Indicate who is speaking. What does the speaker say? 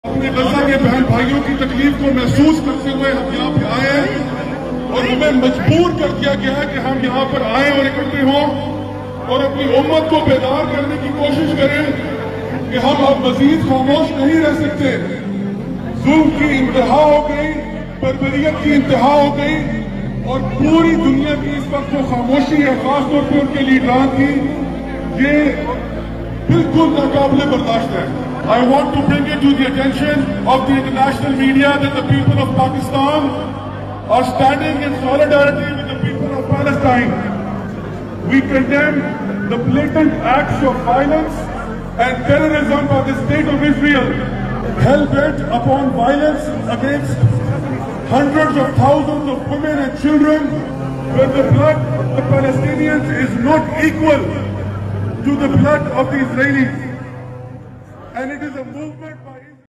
Speaker 1: अपने गजा के बहन भाइयों की तकलीफ को महसूस करते हुए हम यहाँ पे आए हैं और हमें मजबूर कर दिया गया है कि हम यहाँ पर आए और इकट्ठे हों और अपनी उम्मत को बेदार करने की कोशिश करें कि हम अब मजीद खामोश नहीं रह सकते। जुल्म की इंतहा हो गई, बर्बरियत की इंतहा हो गई और पूरी दुनिया की इस वक्त जो खामोशी है, खासतौर पर उनके लीडरान की, ये बिल्कुल नाकाबिले बर्दाश्त है। I want to bring it to the attention of the international media that the people of Pakistan are standing in solidarity with the people of Palestine. We condemn the blatant acts of violence and terrorism by the state of Israel, hell-bent upon violence against hundreds of thousands of women and children, where the blood of the Palestinians is not equal to the blood of the Israelis. And it is a movement